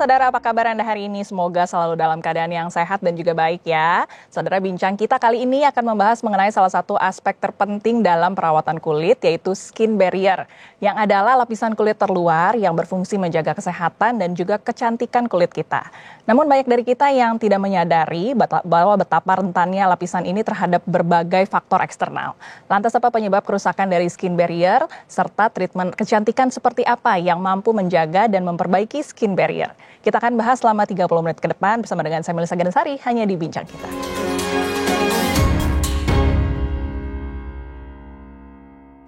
saudara, apa kabar Anda hari ini? Semoga selalu dalam keadaan yang sehat dan juga baik ya. Saudara, bincang kita kali ini akan membahas mengenai salah satu aspek terpenting dalam perawatan kulit, yaitu skin barrier, yang adalah lapisan kulit terluar yang berfungsi menjaga kesehatan dan juga kecantikan kulit kita. Namun banyak dari kita yang tidak menyadari bahwa betapa rentannya lapisan ini terhadap berbagai faktor eksternal. Lantas apa penyebab kerusakan dari skin barrier, serta treatment kecantikan seperti apa yang mampu menjaga dan memperbaiki skin barrier? Kita akan bahas selama 30 menit ke depan bersama dengan saya Melissa Ganesari, hanya di Bincang Kita.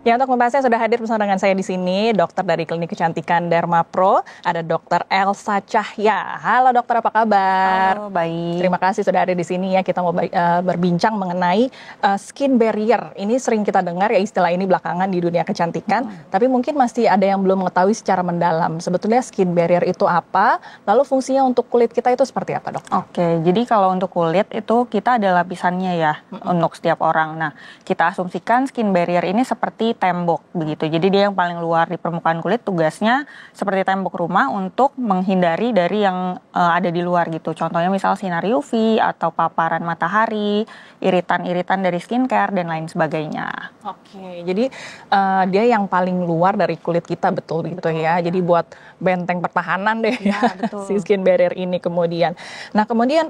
Ya, untuk membahasnya sudah hadir bersama dengan saya di sini, dokter dari Klinik Kecantikan Dermapro, ada Dokter Elsa Cahya. Halo dokter, apa kabar? Halo, baik. Terima kasih sudah hadir di sini ya. Kita mau berbincang mengenai skin barrier. Ini sering kita dengar ya istilah ini belakangan di dunia kecantikan, tapi mungkin masih ada yang belum mengetahui secara mendalam. Sebetulnya skin barrier itu apa? Lalu fungsinya untuk kulit kita itu seperti apa, dok? Oke, jadi kalau untuk kulit itu kita ada lapisannya ya untuk setiap orang. Nah, kita asumsikan skin barrier ini seperti tembok begitu. Jadi dia yang paling luar di permukaan kulit, tugasnya seperti tembok rumah untuk menghindari dari yang ada di luar gitu. Contohnya misal sinar UV atau paparan matahari, iritan-iritan dari skincare dan lain sebagainya. Oke, jadi dia yang paling luar dari kulit kita, betul gitu ya. Jadi buat benteng pertahanan deh ya, betul. si skin barrier ini kemudian. Nah kemudian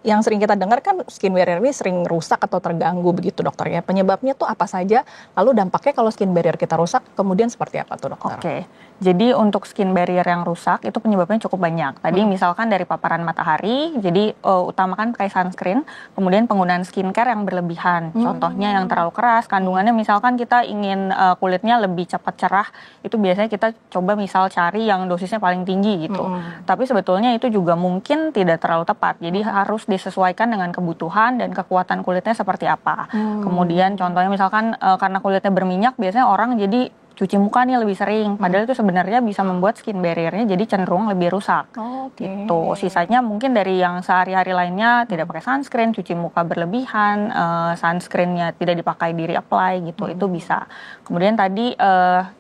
yang sering kita dengar kan skin barrier ini sering rusak atau terganggu begitu dokter ya. Penyebabnya tuh apa saja? Lalu dampaknya kalau skin barrier kita rusak kemudian seperti apa tuh dokter? Oke, jadi untuk skin barrier yang rusak itu penyebabnya cukup banyak. Tadi misalkan dari paparan matahari, jadi utamakan pakai sunscreen, kemudian penggunaan skincare yang berlebihan. Contohnya yang terlalu keras, kandungannya misalkan kita ingin kulitnya lebih cepat cerah, itu biasanya kita coba misal cari yang dosisnya paling tinggi gitu. Tapi sebetulnya itu juga mungkin tidak terlalu tepat. Jadi harus disesuaikan dengan kebutuhan dan kekuatan kulitnya seperti apa. Kemudian contohnya misalkan karena kulitnya berminyak, biasanya orang jadi cuci muka nih lebih sering, padahal itu sebenarnya bisa membuat skin barrier-nya jadi cenderung lebih rusak. Gitu. Sisanya mungkin dari yang sehari-hari lainnya tidak pakai sunscreen, cuci muka berlebihan, sunscreen-nya tidak dipakai di reapply gitu, itu bisa. Kemudian tadi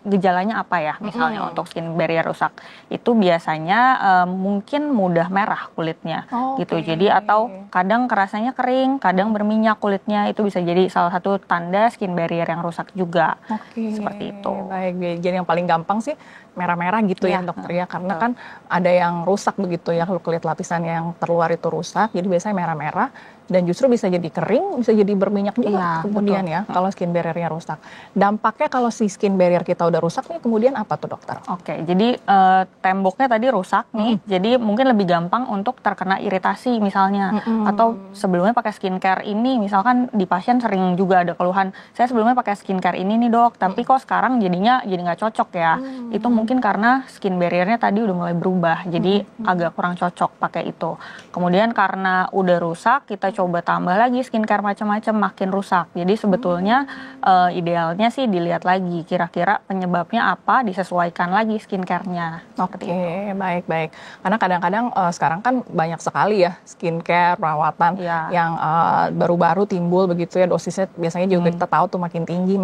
gejalanya apa ya, misalnya untuk skin barrier rusak, itu biasanya mungkin mudah merah kulitnya, gitu. Jadi atau kadang kerasanya kering, kadang berminyak kulitnya, itu bisa jadi salah satu tanda skin barrier yang rusak juga. Seperti itu. Baik, jadi yang paling gampang sih merah-merah gitu ya dokter ya, karena kan ada yang rusak begitu ya, kalau kulit lapisan yang terluar itu rusak, jadi biasanya merah-merah dan justru bisa jadi kering, bisa jadi berminyak juga kemudian ya kalau skin barrier-nya rusak. Dampaknya kalau si skin barrier kita udah rusak nih kemudian apa tuh dokter? Oke, jadi temboknya tadi rusak nih, jadi mungkin lebih gampang untuk terkena iritasi misalnya, atau sebelumnya pakai skincare ini, misalkan di pasien sering juga ada keluhan, saya sebelumnya pakai skincare ini nih dok, tapi kok sekarang jadinya jadi nggak cocok ya. Itu mungkin karena skin barrier-nya tadi udah mulai berubah, jadi agak kurang cocok pakai itu. Kemudian karena udah rusak, kita coba tambah lagi skincare macam-macam, makin rusak. Jadi sebetulnya idealnya sih dilihat lagi kira-kira penyebabnya apa, disesuaikan lagi skincare-nya. Oke, baik. Karena kadang-kadang sekarang kan banyak sekali ya skincare, perawatan yang baru-baru timbul begitu ya, dosisnya biasanya juga kita tahu tuh makin tinggi,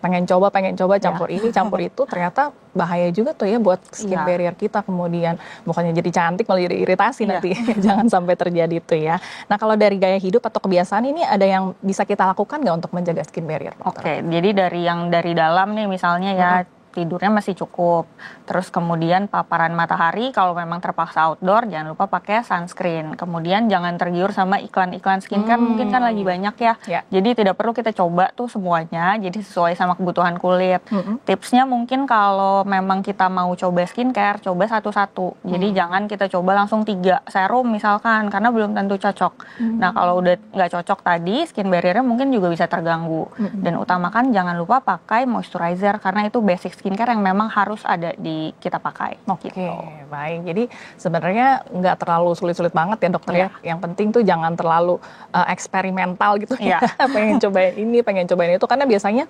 pengen coba campur ini, campur itu, ternyata bahaya juga tuh ya buat skin barrier kita kemudian. Bukannya jadi cantik, malah jadi iritasi nanti. Jangan sampai terjadi itu ya. Nah kalau dari gaya hidup atau kebiasaan ini ada yang bisa kita lakukan nggak untuk menjaga skin barrier? Oke, jadi dari dalam nih misalnya ya, tidurnya masih cukup. Terus kemudian paparan matahari kalau memang terpaksa outdoor jangan lupa pakai sunscreen. Kemudian jangan tergiur sama iklan-iklan skincare, mungkin kan lagi banyak ya. Jadi tidak perlu kita coba tuh semuanya, jadi sesuai sama kebutuhan kulit. Tipsnya mungkin kalau memang kita mau coba skincare, coba satu-satu. Jadi jangan kita coba langsung 3 serum misalkan, karena belum tentu cocok. Nah kalau udah nggak cocok tadi, skin barrier-nya mungkin juga bisa terganggu. Dan utamakan jangan lupa pakai moisturizer, karena itu basic skincare yang memang harus ada di kita pakai. Gitu. Baik. Jadi sebenarnya nggak terlalu sulit-sulit banget ya dokter ya. Yang penting tuh jangan terlalu eksperimental gitu ya. Pengen cobain ini, pengen cobain itu, karena biasanya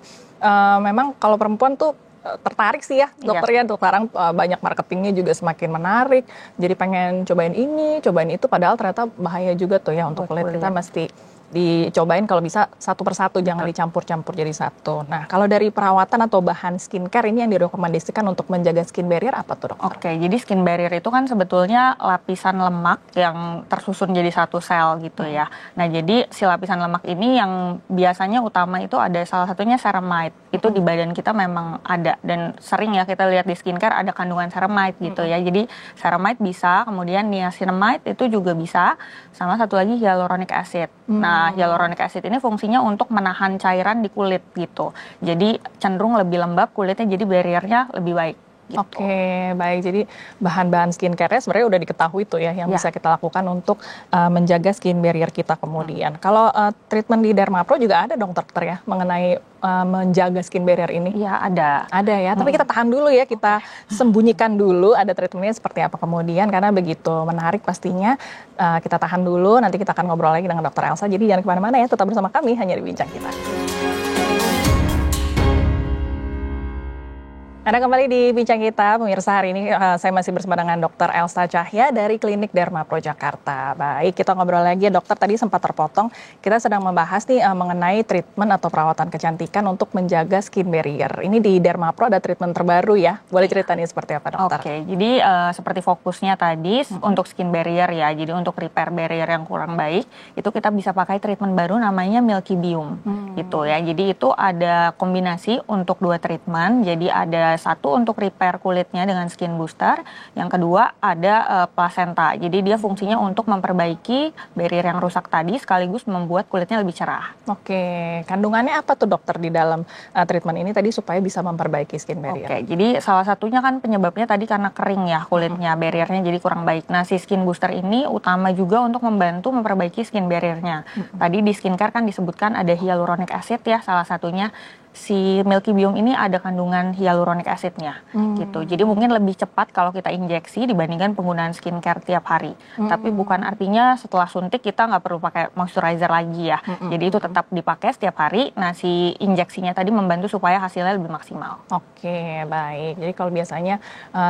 memang kalau perempuan tuh tertarik sih ya dokter ya. Sekarang banyak marketingnya juga semakin menarik. Jadi pengen cobain ini, cobain itu, padahal ternyata bahaya juga tuh ya untuk kulit kita. Mesti dicobain kalau bisa satu persatu, jangan dicampur-campur jadi satu. Nah, kalau dari perawatan atau bahan skincare ini yang direkomendasikan untuk menjaga skin barrier apa tuh dokter? Oke, jadi skin barrier itu kan sebetulnya lapisan lemak yang tersusun jadi satu sel gitu ya. Nah, jadi si lapisan lemak ini yang biasanya utama itu ada salah satunya ceramide. Itu di badan kita memang ada dan sering ya kita lihat di skincare ada kandungan ceramide gitu ya. Jadi ceramide bisa, kemudian niacinamide itu juga bisa, sama satu lagi hyaluronic acid. Nah, hyaluronic acid ini fungsinya untuk menahan cairan di kulit gitu. Jadi cenderung lebih lembab kulitnya, jadi barriernya lebih baik. Gitu. Oke, baik. Jadi bahan-bahan skincare-nya sebenarnya udah diketahui tuh ya yang bisa kita lakukan untuk menjaga skin barrier kita kemudian. Kalau treatment di Dermapro juga ada dong dokter ya mengenai menjaga skin barrier ini? Iya, ada. Ada ya, tapi kita tahan dulu ya, kita sembunyikan dulu ada treatmentnya seperti apa kemudian, karena begitu menarik pastinya. Kita tahan dulu, nanti kita akan ngobrol lagi dengan dokter Elsa. Jadi jangan kemana-mana ya, tetap bersama kami hanya di Bincang Kita. Anda kembali di Bincang Kita, pemirsa. Hari ini saya masih bersama dengan Dr. Elsa Cahya dari Klinik Dermapro Jakarta. Baik, kita ngobrol lagi ya dokter, tadi sempat terpotong. Kita sedang membahas nih mengenai treatment atau perawatan kecantikan untuk menjaga skin barrier. Ini di Dermapro ada treatment terbaru ya, boleh ceritain seperti apa dokter? Oke, jadi seperti fokusnya tadi untuk skin barrier ya, jadi untuk repair barrier yang kurang baik, itu kita bisa pakai treatment baru namanya Milky Biome gitu ya. Jadi itu ada kombinasi untuk 2 treatment, jadi ada satu untuk repair kulitnya dengan skin booster, yang kedua ada placenta. Jadi dia fungsinya untuk memperbaiki barrier yang rusak tadi sekaligus membuat kulitnya lebih cerah. Oke, kandungannya apa tuh dokter di dalam treatment ini tadi supaya bisa memperbaiki skin barrier? Oke, jadi salah satunya kan penyebabnya tadi karena kering ya kulitnya, barriernya jadi kurang baik. Nah, si skin booster ini utama juga untuk membantu memperbaiki skin barriernya. Tadi di skincare kan disebutkan ada hyaluronic acid ya, salah satunya. Si Milky Biome ini ada kandungan hyaluronic acidnya gitu. Jadi mungkin lebih cepat kalau kita injeksi dibandingkan penggunaan skincare tiap hari. Tapi bukan artinya setelah suntik kita nggak perlu pakai moisturizer lagi ya. Jadi itu tetap dipakai setiap hari. Nah, si injeksinya tadi membantu supaya hasilnya lebih maksimal. Oke, baik. Jadi kalau biasanya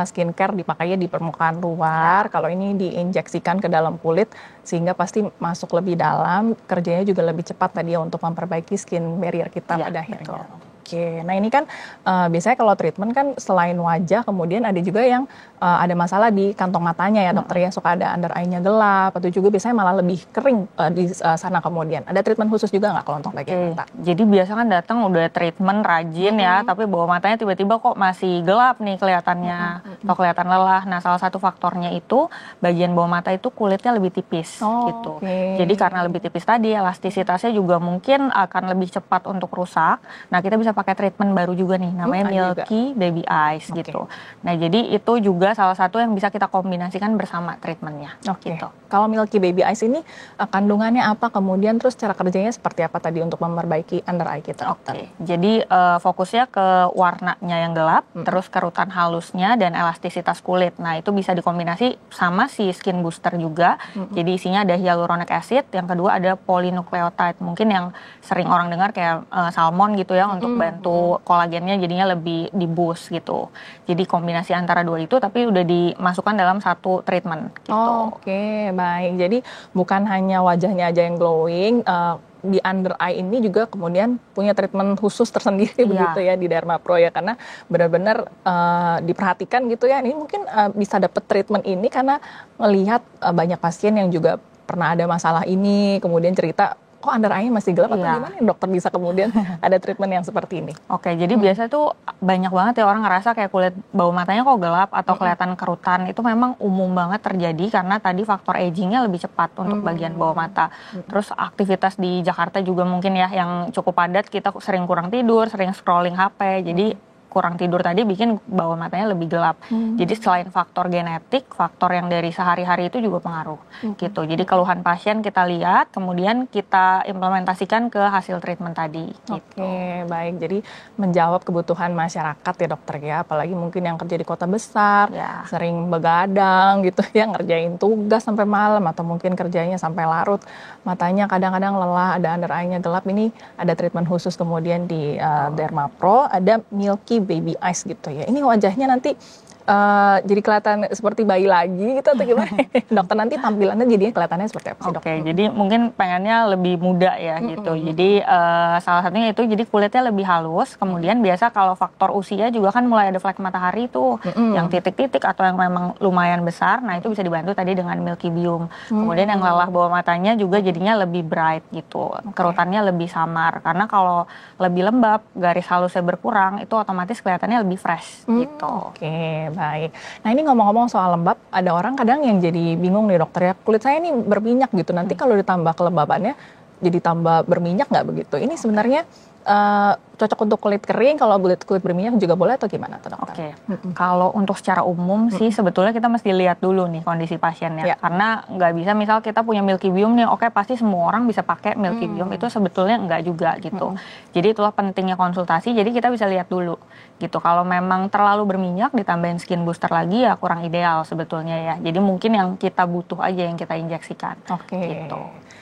skincare dipakainya di permukaan luar, kalau ini diinjeksikan ke dalam kulit sehingga pasti masuk lebih dalam, kerjanya juga lebih cepat tadi ya untuk memperbaiki skin barrier kita pada akhirnya. Betul. Oke, nah ini kan biasanya kalau treatment kan selain wajah, kemudian ada juga yang ada masalah di kantong matanya ya dokter ya, suka ada under eye-nya gelap, atau juga biasanya malah lebih kering di sana kemudian. Ada treatment khusus juga nggak kalau untuk bagian mata? Jadi biasa kan datang udah treatment rajin ya, tapi bawah matanya tiba-tiba kok masih gelap nih kelihatannya, atau kelihatan lelah. Nah, salah satu faktornya itu bagian bawah mata itu kulitnya lebih tipis gitu. Jadi karena lebih tipis tadi, elastisitasnya juga mungkin akan lebih cepat untuk rusak. Nah, kita bisa pakai treatment baru juga nih, namanya Milky Baby Eyes gitu. Nah, jadi itu juga salah satu yang bisa kita kombinasikan bersama treatmentnya. Gitu. Kalau Milky Baby Eyes ini kandungannya apa, kemudian terus cara kerjanya seperti apa tadi untuk memperbaiki under eye kita? Jadi fokusnya ke warnanya yang gelap, terus kerutan halusnya dan elastisitas kulit. Nah, itu bisa dikombinasi sama si skin booster juga. Jadi isinya ada hyaluronic acid, yang kedua ada polynucleotide. Mungkin yang sering orang dengar kayak salmon gitu ya, untuk bantu kolagennya jadinya lebih di boost gitu. Jadi kombinasi antara dua itu tapi udah dimasukkan dalam satu treatment gitu. Oke, baik. Jadi bukan hanya wajahnya aja yang glowing, di under eye ini juga kemudian punya treatment khusus tersendiri begitu ya di Dermapro ya, karena benar-benar diperhatikan gitu ya. Ini mungkin bisa dapat treatment ini karena melihat banyak pasien yang juga pernah ada masalah ini, kemudian cerita kok under eye masih gelap atau gimana ya dokter bisa kemudian ada treatment yang seperti ini? Oke, jadi biasa tuh banyak banget ya orang ngerasa kayak kulit bawah matanya kok gelap atau kelihatan kerutan. Itu memang umum banget terjadi karena tadi faktor agingnya lebih cepat untuk bagian bawah mata. Terus aktivitas di Jakarta juga mungkin ya yang cukup padat, kita sering kurang tidur, sering scrolling HP, jadi kurang tidur tadi bikin bawah matanya lebih gelap. Jadi selain faktor genetik, faktor yang dari sehari-hari itu juga pengaruh gitu. Jadi keluhan pasien kita lihat, kemudian kita implementasikan ke hasil treatment tadi. Oke, baik. Jadi menjawab kebutuhan masyarakat ya dokter ya, apalagi mungkin yang kerja di kota besar, sering begadang gitu ya, ngerjain tugas sampai malam atau mungkin kerjanya sampai larut, matanya kadang-kadang lelah, ada under eye-nya gelap. Ini ada treatment khusus kemudian di Dermapro, ada Milky Baby Eyes gitu ya. Ini wajahnya nanti jadi kelihatan seperti bayi lagi gitu atau gimana? Dokter, nanti tampilannya jadinya kelihatannya seperti apa sih, Dok? Oke, jadi mungkin pengennya lebih muda ya gitu. Jadi salah satunya itu jadi kulitnya lebih halus. Kemudian biasa kalau faktor usia juga kan mulai ada flek matahari tuh, yang titik-titik atau yang memang lumayan besar. Nah itu bisa dibantu tadi dengan Milky Biome. Kemudian yang lelah bawah matanya juga jadinya lebih bright gitu. Kerutannya lebih samar. Karena kalau lebih lembab, garis halusnya berkurang, itu otomatis kelihatannya lebih fresh gitu. Oke, baik. Nah ini ngomong-ngomong soal lembab, ada orang kadang yang jadi bingung nih dokter ya, kulit saya ini berminyak gitu, nanti kalau ditambah kelembabannya jadi tambah berminyak nggak begitu? Ini sebenarnya cocok untuk kulit kering, kalau kulit berminyak juga boleh atau gimana tuh dokter? Kalau untuk secara umum sih sebetulnya kita mesti lihat dulu nih kondisi pasiennya. Karena nggak bisa misal kita punya Milky Biome nih, oke pasti semua orang bisa pakai Milky Biome, itu sebetulnya nggak juga gitu. Jadi itulah pentingnya konsultasi, jadi kita bisa lihat dulu gitu. Kalau memang terlalu berminyak ditambahin skin booster lagi ya kurang ideal sebetulnya ya. Jadi mungkin yang kita butuh aja yang kita injeksikan. Gitu.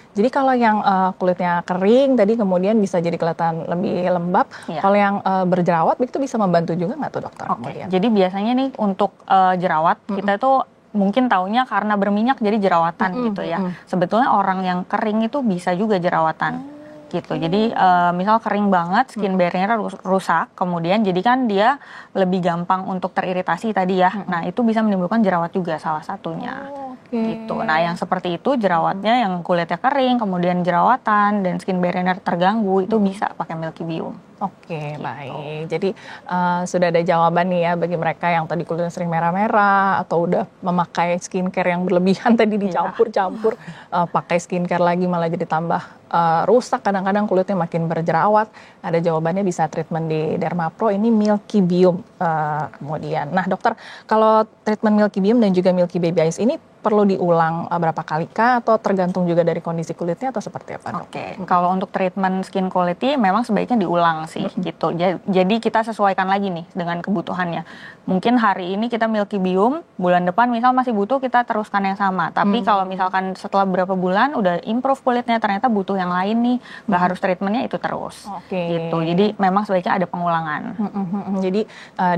Jadi kalau yang kulitnya kering tadi kemudian bisa jadi kelihatan lebih lembab. Kalau yang berjerawat itu bisa membantu juga nggak tuh dokter? Jadi biasanya nih untuk jerawat kita tuh mungkin taunya karena berminyak jadi jerawatan gitu ya. Sebetulnya orang yang kering itu bisa juga jerawatan gitu. Jadi misal kering banget, skin barrier rusak, kemudian jadi kan dia lebih gampang untuk teriritasi tadi ya. Nah itu bisa menimbulkan jerawat juga salah satunya. Gitu. Nah yang seperti itu jerawatnya yang kulitnya kering, kemudian jerawatan dan skin barrier terganggu itu bisa pakai Milky Biome. Oke, baik. Jadi sudah ada jawaban nih ya bagi mereka yang tadi kulitnya sering merah-merah atau udah memakai skincare yang berlebihan tadi dicampur-campur, pakai skincare lagi malah jadi tambah rusak, kadang-kadang kulitnya makin berjerawat. Ada jawabannya, bisa treatment di Dermapro, ini Milky Biome kemudian. Nah dokter, kalau treatment Milky Biome dan juga Milky Baby Eyes ini perlu diulang berapa kali kah atau tergantung juga dari kondisi kulitnya atau seperti apa, Dok? Kalau untuk treatment skin quality memang sebaiknya diulang sih gitu. Jadi kita sesuaikan lagi nih dengan kebutuhannya. Mungkin hari ini kita Milky Biome, bulan depan misal masih butuh kita teruskan yang sama. Tapi kalau misalkan setelah beberapa bulan udah improve kulitnya, ternyata butuh yang lain nih, nggak harus treatmentnya itu terus. Gitu. Jadi memang sebaiknya ada pengulangan. Jadi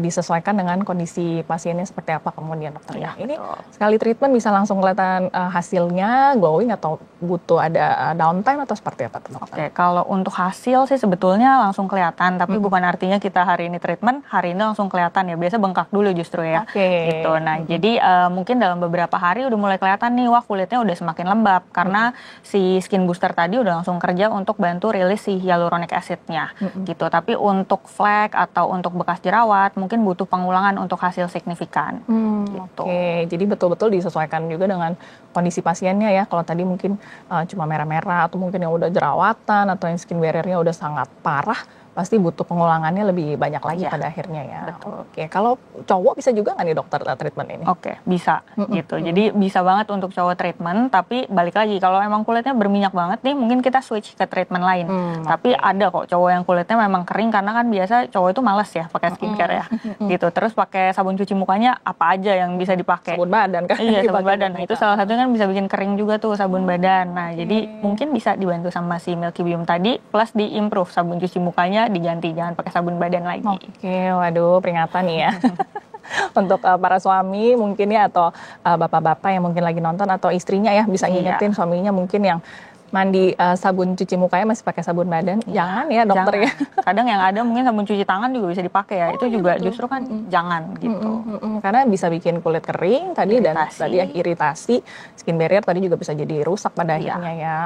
disesuaikan dengan kondisi pasiennya seperti apa kemudian dokter ya. Ini sekali treatment bisa langsung kelihatan hasilnya glowing atau butuh ada downtime atau seperti apa tuh dokter? Kalau untuk hasil sih sebetulnya langsung kelihatan, tapi bukan artinya kita hari ini treatment, hari ini langsung kelihatan ya. Biasa bengkak dulu justru ya. Gitu. Nah, jadi mungkin dalam beberapa hari udah mulai kelihatan nih, wah kulitnya udah semakin lembab karena si skin booster tadi udah langsung kerja untuk bantu rilis si hyaluronic acid-nya. Gitu. Tapi untuk flek atau untuk bekas jerawat mungkin butuh pengulangan untuk hasil signifikan. Gitu. Jadi betul-betul disesuaikan juga dengan kondisi pasiennya ya. Kalau tadi mungkin cuma merah-merah atau mungkin yang udah jerawatan atau yang skin barrier-nya udah sangat parah, pasti butuh pengulangannya lebih banyak lagi pada akhirnya ya. Betul. Kalau cowok bisa juga nggak nih dokter treatment ini? Bisa gitu. Jadi bisa banget untuk cowok treatment, tapi balik lagi kalau emang kulitnya berminyak banget nih, mungkin kita switch ke treatment lain. Tapi ada kok cowok yang kulitnya memang kering karena kan biasa cowok itu malas ya pakai skincare ya. Gitu. Terus pakai sabun cuci mukanya apa aja yang bisa dipakai. Sabun badan kan? Iya, sabun badan. Nah, itu salah satunya kan bisa bikin kering juga tuh sabun badan. Nah, jadi mungkin bisa dibantu sama si Milky Biome tadi plus di-improve sabun cuci mukanya diganti, jangan pakai sabun badan lagi. Waduh, peringatan nih ya. Untuk para suami mungkin ya, atau bapak-bapak yang mungkin lagi nonton atau istrinya ya, bisa ngingetin suaminya mungkin yang mandi sabun cuci mukanya masih pakai sabun badan. Jangan ya dokter ya. Kadang yang ada mungkin sabun cuci tangan juga bisa dipakai ya. Itu juga justru kan jangan gitu. Karena bisa bikin kulit kering tadi dan tadi yang iritasi, skin barrier tadi juga bisa jadi rusak pada akhirnya ya.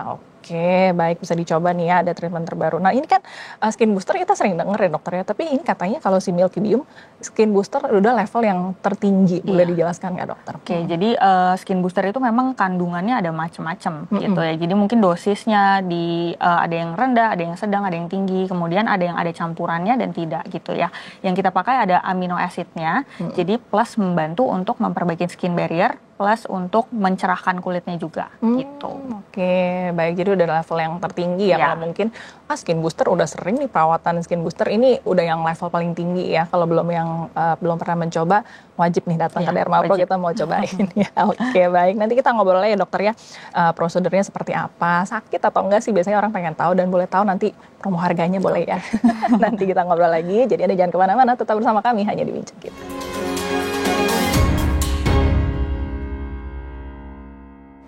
Oke, baik, bisa dicoba nih ya, ada treatment terbaru. Nah ini kan skin booster kita sering denger ya dokter ya, tapi ini katanya kalau si Milky Biome skin booster udah level yang tertinggi, boleh dijelaskan nggak dokter? Jadi skin booster itu memang kandungannya ada macam-macam gitu ya. Jadi mungkin dosisnya ada yang rendah, ada yang sedang, ada yang tinggi, kemudian ada yang ada campurannya dan tidak gitu ya. Yang kita pakai ada amino acidnya, jadi plus membantu untuk memperbaiki skin barrier, plus untuk mencerahkan kulitnya juga gitu. Oke, baik, jadi udah level yang tertinggi ya. Kalau mungkin skin booster udah sering nih perawatan skin booster, ini udah yang level paling tinggi ya. Kalau belum pernah mencoba, wajib nih datang ke Dermapro, kita mau cobain ya. Oke, baik, nanti kita ngobrol ya dokter ya, prosedurnya seperti apa, sakit atau enggak sih, biasanya orang pengen tahu, dan boleh tahu nanti promo harganya boleh ya. Nanti kita ngobrol lagi, jadi Anda jangan kemana-mana, tetap bersama kami hanya di Bincang Kita.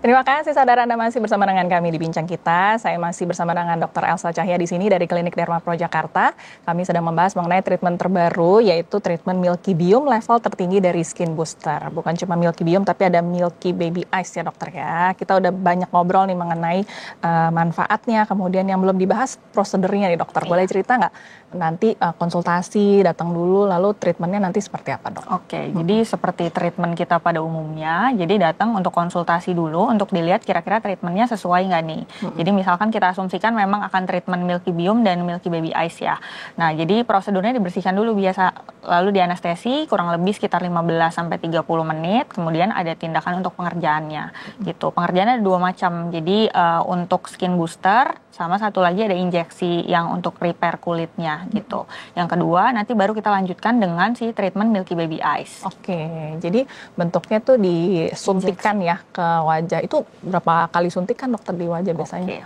Terima kasih saudara, Anda masih bersama dengan kami di Bincang Kita. Saya masih bersama dengan Dr. Elsa Cahya di sini dari Klinik Derma Pro Jakarta. Kami sedang membahas mengenai treatment terbaru, yaitu treatment Milky Biome level tertinggi dari Skin Booster. Bukan cuma Milky Biome, tapi ada Milky Baby Eyes ya dokter ya. Kita udah banyak ngobrol nih mengenai manfaatnya, kemudian yang belum dibahas prosedurnya nih dokter. Boleh cerita nggak? Nanti konsultasi, datang dulu, lalu treatmentnya nanti seperti apa dok? Oke, jadi seperti treatment kita pada umumnya, jadi datang untuk konsultasi dulu untuk dilihat kira-kira treatmentnya sesuai nggak nih. Jadi misalkan kita asumsikan memang akan treatment Milky Biome dan Milky Baby Eyes ya. Nah, jadi prosedurnya dibersihkan dulu biasa, lalu dianestesi kurang lebih sekitar 15-30 menit, kemudian ada tindakan untuk pengerjaannya gitu. Pengerjaannya ada 2 macam, jadi untuk skin booster, sama satu lagi ada injeksi yang untuk repair kulitnya gitu. Yang kedua nanti baru kita lanjutkan dengan si treatment Milky Baby Eyes. Oke, jadi bentuknya tuh disuntikan ya ke wajah. Itu berapa kali suntikan dokter di wajah biasanya?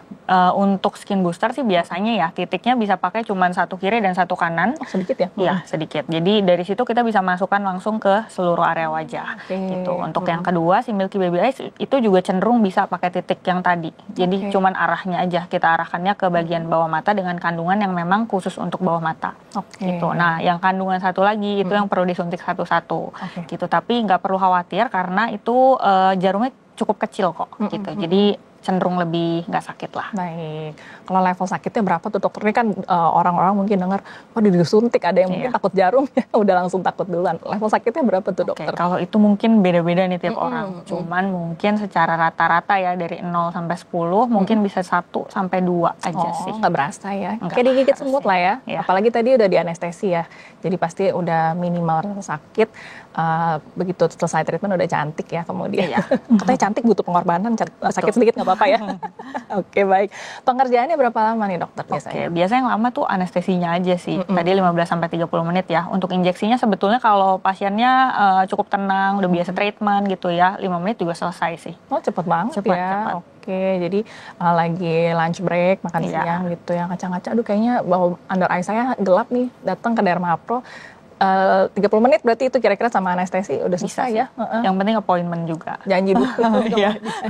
Untuk skin booster sih biasanya ya titiknya bisa pakai cuma satu kiri dan satu kanan. Oh, sedikit ya? Iya, sedikit. Jadi dari situ kita bisa masukkan langsung ke seluruh area wajah. Gitu. Untuk yang kedua si Milky Baby Eyes itu juga cenderung bisa pakai titik yang tadi. Jadi cuman arahnya aja kita arahkannya ke bagian bawah mata dengan kandungan yang memang khusus untuk bawah mata. Gitu. Nah, yang kandungan satu lagi itu yang perlu disuntik satu-satu. Gitu. Tapi nggak perlu khawatir karena itu jarumnya cukup kecil kok. Gitu. Jadi cenderung lebih nggak sakit lah. Baik. Kalau level sakitnya berapa tuh dokter? Ini kan orang-orang mungkin dengar, oh disuntik, ada yang mungkin takut jarum ya, udah langsung takut duluan. Level sakitnya berapa tuh dokter? Kalau itu mungkin beda-beda nih tiap orang. Cuman mungkin secara rata-rata ya dari 0 sampai 10 mungkin bisa 1 sampai 2 aja sih. Nggak berasa ya? Kayak digigit semut lah ya. Apalagi tadi udah di anestesi ya. Jadi pasti udah minimal rasa sakit. Begitu selesai treatment udah cantik ya kemudian. Katanya cantik butuh pengorbanan, sakit sedikit nggak apa-apa ya. Oke, baik. Pengerjaannya berapa lama nih dokter biasanya? Biasanya yang lama tuh anestesinya aja sih. Tadi 15-30 menit ya. Untuk injeksinya sebetulnya kalau pasiennya cukup tenang, udah biasa treatment gitu ya, 5 menit juga selesai sih. Oh, cepet banget ya. Oke, jadi lagi lunch break, makan siang gitu ya, ngaca-ngaca, aduh kayaknya bawah under eye saya gelap nih, datang ke Derma Pro. 30 menit berarti itu kira-kira sama anestesi udah selesai ya. Yang penting appointment juga. Janji dulu.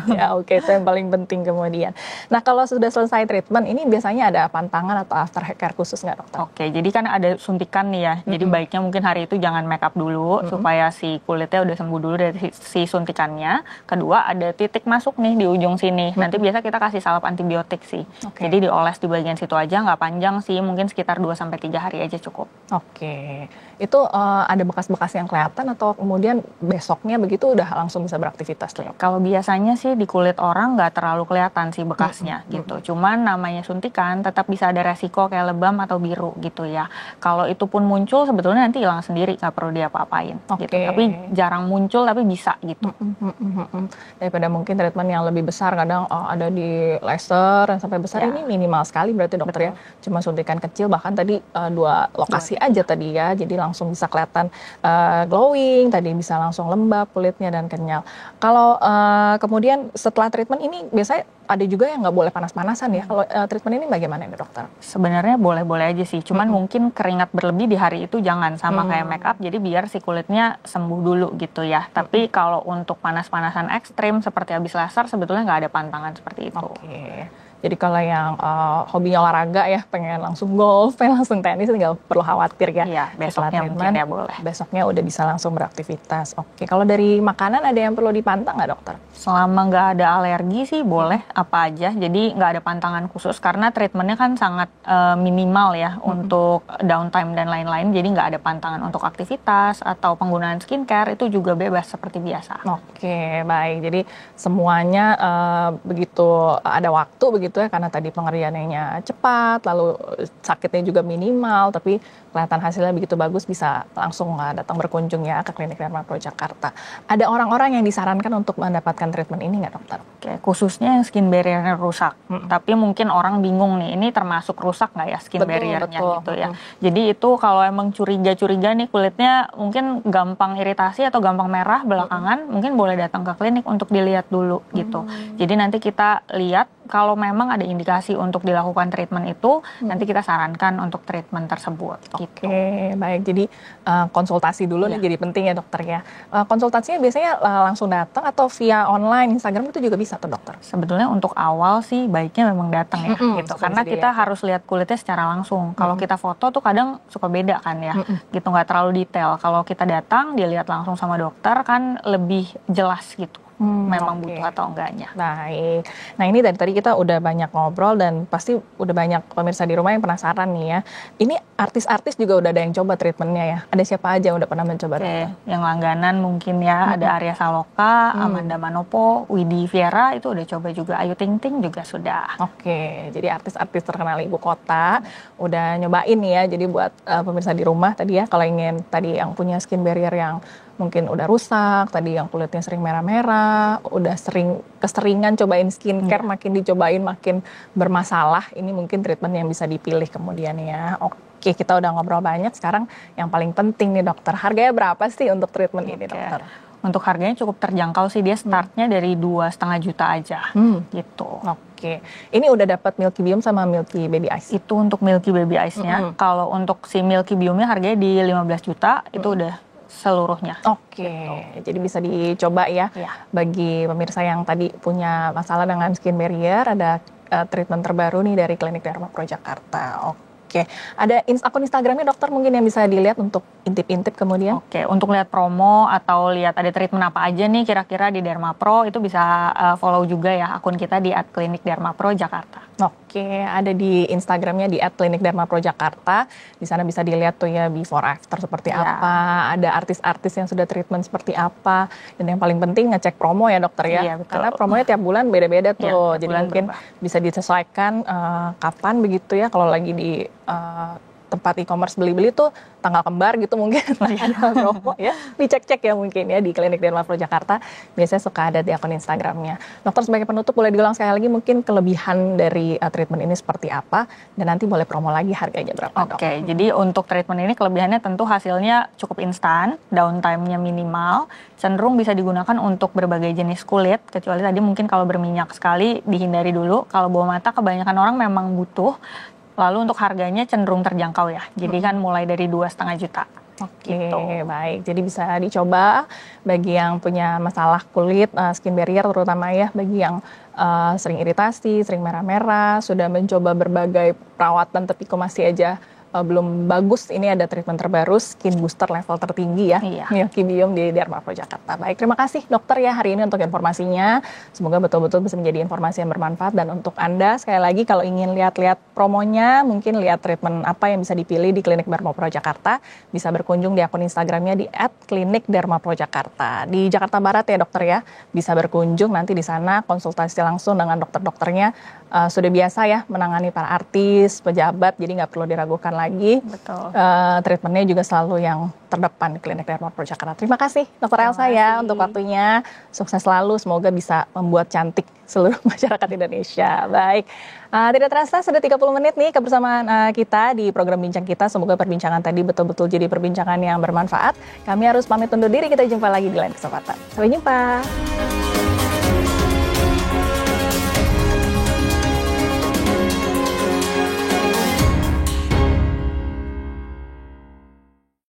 Ya, oke, itu yang paling penting kemudian. Nah, kalau sudah selesai treatment ini biasanya ada pantangan atau after care khusus nggak dokter? Oke, jadi kan ada suntikan nih ya. Jadi baiknya mungkin hari itu jangan make up dulu supaya si kulitnya udah sembuh dulu dari si suntikannya. Kedua ada titik masuk nih di ujung sini. Nanti biasa kita kasih salep antibiotik sih. Jadi dioles di bagian situ aja, nggak panjang sih, mungkin sekitar 2-3 hari aja cukup. Oke. Itu ada bekas-bekas yang kelihatan atau kemudian besoknya begitu udah langsung bisa beraktivitas tuh? Kalau biasanya sih di kulit orang nggak terlalu kelihatan sih bekasnya gitu. Cuman namanya suntikan tetap bisa ada resiko kayak lebam atau biru gitu ya. Kalau itu pun muncul sebetulnya nanti hilang sendiri, nggak perlu diapa-apain gitu. Tapi jarang muncul tapi bisa gitu. Daripada mungkin treatment yang lebih besar, kadang ada di laser yang sampai besar, ini minimal sekali berarti dokter ya. Cuma suntikan kecil, bahkan tadi 2 lokasi aja tadi ya. Jadi langsung bisa kelihatan glowing, tadi bisa langsung lembab kulitnya dan kenyal. Kalau kemudian setelah treatment ini biasanya ada juga yang nggak boleh panas-panasan ya. Kalau treatment ini bagaimana nih dokter? Sebenarnya boleh-boleh aja sih. Cuman mungkin keringat berlebih di hari itu jangan, sama kayak make up. Jadi biar si kulitnya sembuh dulu gitu ya. Tapi kalau untuk panas-panasan ekstrim seperti habis laser sebetulnya nggak ada pantangan seperti itu. Jadi kalau yang hobinya olahraga ya, pengen langsung golf, pengen langsung tenis, nggak perlu khawatir ya. Iya, besoknya mungkin ya boleh. Besoknya udah bisa langsung beraktivitas. Oke, kalau dari makanan ada yang perlu dipantang nggak dokter? Selama nggak ada alergi sih boleh apa aja. Jadi nggak ada pantangan khusus karena treatmentnya kan sangat minimal ya untuk downtime dan lain-lain. Jadi nggak ada pantangan untuk aktivitas atau penggunaan skincare, itu juga bebas seperti biasa. Oke, baik. Jadi semuanya begitu ada waktu begitu ya, karena tadi pengerjaannya cepat, lalu sakitnya juga minimal, tapi kelihatan hasilnya begitu bagus, bisa langsung datang berkunjung ya ke Klinik Derma Pro Jakarta. Ada orang-orang yang disarankan untuk mendapatkan treatment ini nggak dokter? Oke, khususnya yang skin barrier-nya rusak. Tapi mungkin orang bingung nih, ini termasuk rusak nggak ya skin barrier-nya gitu ya. Jadi itu kalau emang curiga-curiga nih kulitnya mungkin gampang iritasi atau gampang merah belakangan, mungkin boleh datang ke klinik untuk dilihat dulu gitu. Jadi nanti kita lihat kalau memang ada indikasi untuk dilakukan treatment itu, nanti kita sarankan untuk treatment tersebut. Oke, baik. Jadi konsultasi dulu nih jadi penting ya dokter ya. Konsultasinya biasanya langsung datang atau via online, Instagram itu juga bisa? bisa tuh dokter? Sebetulnya untuk awal sih baiknya memang datang ya gitu, karena kita harus lihat kulitnya secara langsung. Kalau kita foto tuh kadang suka beda kan ya, gitu nggak terlalu detail. Kalau kita datang dilihat langsung sama dokter kan lebih jelas gitu. Memang butuh atau enggaknya. Baik. Nah ini dari tadi kita udah banyak ngobrol dan pasti udah banyak pemirsa di rumah yang penasaran nih ya. Ini artis-artis juga udah ada yang coba treatmentnya ya. Ada siapa aja yang udah pernah mencoba? Yang langganan mungkin ya, ada Arya Saloka, Amanda Manopo, Widi Viera itu udah coba juga, Ayu Ting Ting juga sudah. Oke, jadi artis-artis terkenal ibu kota udah nyobain ya. Jadi buat pemirsa di rumah tadi ya, kalau ingin tadi yang punya skin barrier yang mungkin udah rusak, tadi yang kulitnya sering merah-merah, udah sering keseringan cobain skincare, makin dicobain makin bermasalah, ini mungkin treatment yang bisa dipilih kemudian ya. Oke, kita udah ngobrol banyak, sekarang yang paling penting nih dokter, harganya berapa sih untuk treatment ini dokter? Untuk harganya cukup terjangkau sih, dia startnya dari 2,5 juta aja gitu. Oke, ini udah dapat Milky Biome sama Milky Baby Ice? Itu untuk Milky Baby Ice-nya, kalau untuk si Milky Biome-nya harganya di 15 juta, itu udah seluruhnya. Oke, gitu. Jadi bisa dicoba ya. Bagi pemirsa yang tadi punya masalah dengan skin barrier, ada treatment terbaru nih dari Klinik Derma Pro Jakarta. Oke, ada akun Instagramnya dokter mungkin yang bisa dilihat untuk intip-intip kemudian? Oke, untuk lihat promo atau lihat ada treatment apa aja nih kira-kira di Derma Pro, itu bisa follow juga ya akun kita di @klinikdermapro_jakarta. Oke, ada di Instagramnya di @klinikdermaprojakarta. Di sana bisa dilihat tuh ya before after seperti apa, ada artis-artis yang sudah treatment seperti apa, dan yang paling penting ngecek promo ya dokter ya. Karena promonya tiap bulan beda-beda tuh, jadi mungkin bisa disesuaikan kapan begitu ya, kalau lagi di tempat e-commerce beli-beli tuh tanggal kembar gitu mungkin ada promo ya, dicek-cek ya mungkin ya di Klinik Derma Pro Jakarta, biasanya suka ada di akun Instagramnya. Dokter sebagai penutup boleh diulang sekali lagi mungkin kelebihan dari treatment ini seperti apa, dan nanti boleh promo lagi harganya berapa dok? Oke, jadi untuk treatment ini kelebihannya tentu hasilnya cukup instan, downtime-nya minimal, cenderung bisa digunakan untuk berbagai jenis kulit, kecuali tadi mungkin kalau berminyak sekali dihindari dulu, kalau bawah mata kebanyakan orang memang butuh. Lalu untuk harganya cenderung terjangkau ya, jadi kan mulai dari 2,5 juta. Oke, baik. Jadi bisa dicoba bagi yang punya masalah kulit, skin barrier terutama ya, bagi yang sering iritasi, sering merah-merah, sudah mencoba berbagai perawatan tapi kok masih aja belum bagus, ini ada treatment terbaru skin booster level tertinggi ya, Milky Biome di Derma Pro Jakarta. Baik, terima kasih dokter ya hari ini untuk informasinya. Semoga betul-betul bisa menjadi informasi yang bermanfaat, dan untuk Anda sekali lagi kalau ingin lihat-lihat promonya, mungkin lihat treatment apa yang bisa dipilih di Klinik Derma Pro Jakarta, bisa berkunjung di akun Instagramnya di @klinikdermaprojakarta. Di Jakarta Barat ya dokter ya, bisa berkunjung nanti di sana konsultasi langsung dengan dokter-dokternya. Sudah biasa ya menangani para artis, pejabat, jadi nggak perlu diragukan lagi. Betul. Treatmentnya juga selalu yang terdepan di Klinik Derma Pro Jakarta. Terima kasih Dr. Elsa ya untuk waktunya. Sukses selalu, semoga bisa membuat cantik seluruh masyarakat Indonesia. Baik, tidak terasa sudah 30 menit nih kebersamaan kita di program Bincang Kita. Semoga perbincangan tadi betul-betul jadi perbincangan yang bermanfaat. Kami harus pamit undur diri, kita jumpa lagi di lain kesempatan. Sampai jumpa.